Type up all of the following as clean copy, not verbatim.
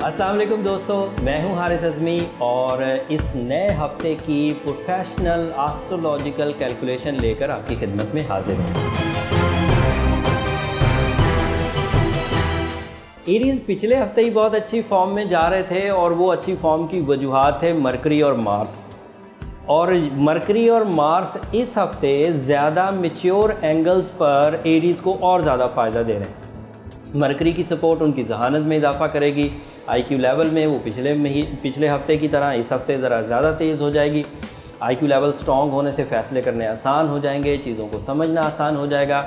अस्सलाम वालेकुम दोस्तों, मैं हूं हारिस अज़मी और इस नए हफ्ते की प्रोफेशनल एस्ट्रोलॉजिकल कैलकुलेशन लेकर आपकी खिदमत में हाजिर हूं। एरीज़ पिछले हफ्ते ही बहुत अच्छी फॉर्म में जा रहे थे और वो अच्छी फॉर्म की वजूहात थे मरकरी और मार्स। और मरकरी और मार्स इस हफ्ते ज़्यादा मैच्योर एंगल्स पर एरीज़ को और ज़्यादा फ़ायदा दे रहे हैं। मरकरी की सपोर्ट उनकी जहानत में इजाफा करेगी। आईक्यू लेवल में वो पिछले हफ्ते की तरह इस हफ्ते ज़रा ज़्यादा तेज़ हो जाएगी। आईक्यू लेवल स्ट्रॉन्ग होने से फ़ैसले करने आसान हो जाएंगे, चीज़ों को समझना आसान हो जाएगा।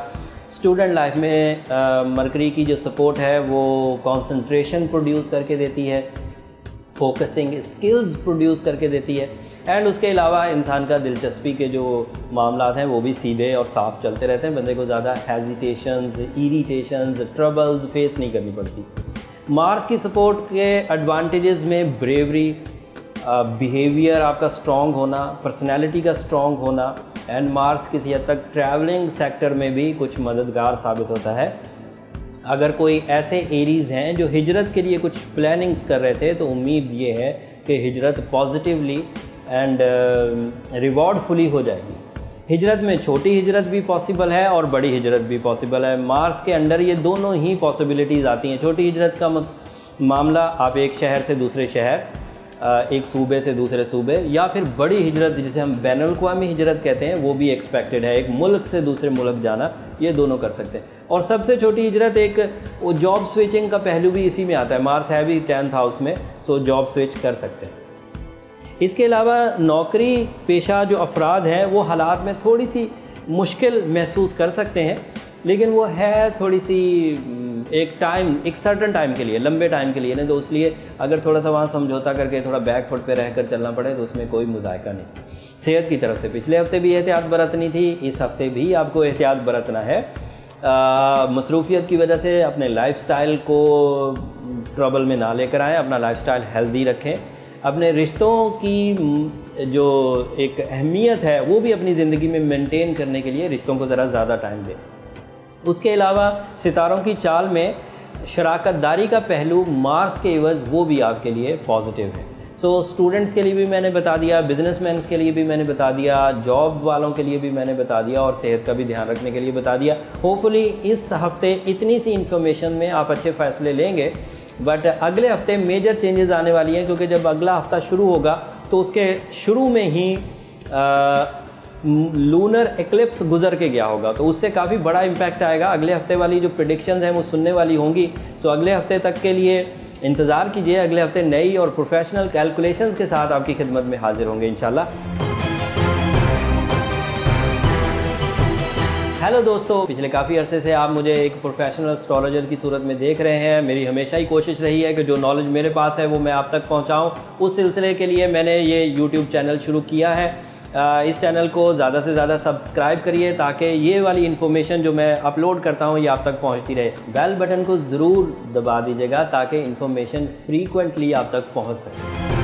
स्टूडेंट लाइफ में मरकरी की जो सपोर्ट है वो कंसंट्रेशन प्रोड्यूस करके देती है, फोकसिंग स्किल्स प्रोड्यूस करके देती है एंड उसके अलावा इंसान का दिलचस्पी के जो मामला हैं वो भी सीधे और साफ चलते रहते हैं। बंदे को ज़्यादा हेजिटेशंस, इरिटेशंस, ट्रबल्स फेस नहीं करनी पड़ती। मार्स की सपोर्ट के एडवांटेजेस में ब्रेवरी, बिहेवियर आपका स्ट्रॉन्ग होना, पर्सनैलिटी का स्ट्रॉन्ग होना एंड मार्स किसी हद तक ट्रैवलिंग सेक्टर में भी कुछ मददगार साबित होता है। अगर कोई ऐसे एरीज़ हैं जो हिजरत के लिए कुछ प्लानिंग्स कर रहे थे तो उम्मीद ये है कि हिजरत पॉजिटिवली एंड रिवॉर्डफुली हो जाएगी। हिजरत में छोटी हिजरत भी पॉसिबल है और बड़ी हिजरत भी पॉसिबल है। मार्स के अंडर ये दोनों ही पॉसिबिलिटीज़ आती हैं। छोटी हिजरत का मामला आप एक शहर से दूसरे शहर, एक सूबे से दूसरे सूबे, या फिर बड़ी हिजरत जिसे हम बैनुल-अक़वामी हिजरत कहते हैं वो भी एक्सपेक्टेड है। एक मुल्क से दूसरे मुल्क जाना, ये दोनों कर सकते हैं। और सबसे छोटी हिजरत एक वो जॉब स्विचिंग का पहलू भी इसी में आता है। मार्स है भी 10th हाउस में, सो जॉब स्विच कर सकते हैं। इसके अलावा नौकरी पेशा जो अफराद हैं वो हालात में थोड़ी सी मुश्किल महसूस कर सकते हैं, लेकिन वो है थोड़ी सी एक सर्टन टाइम के लिए, लंबे टाइम के लिए नहीं। तो इसलिए अगर थोड़ा सा वहाँ समझौता करके थोड़ा बैक फुट पे रहकर चलना पड़े तो उसमें कोई मुज़ायका नहीं। सेहत की तरफ से पिछले हफ्ते भी एहतियात बरतनी थी, इस हफ्ते भी आपको एहतियात बरतना है। मसरूफियत की वजह से अपने लाइफस्टाइल को ट्रबल में ना लेकर आएँ, अपना लाइफस्टाइल हेल्दी रखें। अपने रिश्तों की जो एक अहमियत है वो भी अपनी ज़िंदगी में मेंटेन करने के लिए रिश्तों को ज़रा ज़्यादा टाइम दें। उसके अलावा सितारों की चाल में शराकतदारी का पहलू मार्स के एवज़ वो भी आपके लिए पॉजिटिव है। सो स्टूडेंट्स के लिए भी मैंने बता दिया, बिजनेसमैन के लिए भी मैंने बता दिया, जॉब वालों के लिए भी मैंने बता दिया और सेहत का भी ध्यान रखने के लिए बता दिया। होपफुली इस हफ्ते इतनी सी इन्फॉर्मेशन में आप अच्छे फ़ैसले लेंगे। बट अगले हफ्ते मेजर चेंजेस आने वाली हैं, क्योंकि जब अगला हफ्ता शुरू होगा तो उसके शुरू में ही लूनर एक्लिप्स गुजर के गया होगा, तो उससे काफ़ी बड़ा इम्पैक्ट आएगा। अगले हफ्ते वाली जो प्रेडिक्शंस हैं वो सुनने वाली होंगी, तो अगले हफ्ते तक के लिए इंतज़ार कीजिए। अगले हफ्ते नई और प्रोफेशनल कैलकुलेशंस के साथ आपकी खिदमत में हाजिर होंगे इंशाल्लाह। हेलो दोस्तों, पिछले काफ़ी अरसे से आप मुझे एक प्रोफेशनल एस्ट्रोलॉजर की सूरत में देख रहे हैं। मेरी हमेशा ही कोशिश रही है कि जो नॉलेज मेरे पास है वो मैं आप तक पहुंचाऊं। उस सिलसिले के लिए मैंने ये यूट्यूब चैनल शुरू किया है। इस चैनल को ज़्यादा से ज़्यादा सब्सक्राइब करिए ताकि ये वाली इन्फॉर्मेशन जो मैं अपलोड करता हूँ ये आप तक पहुँचती रहे। बेल बटन को ज़रूर दबा दीजिएगा ताकि इन्फॉर्मेशन फ्रीक्वेंटली आप तक पहुँच सके।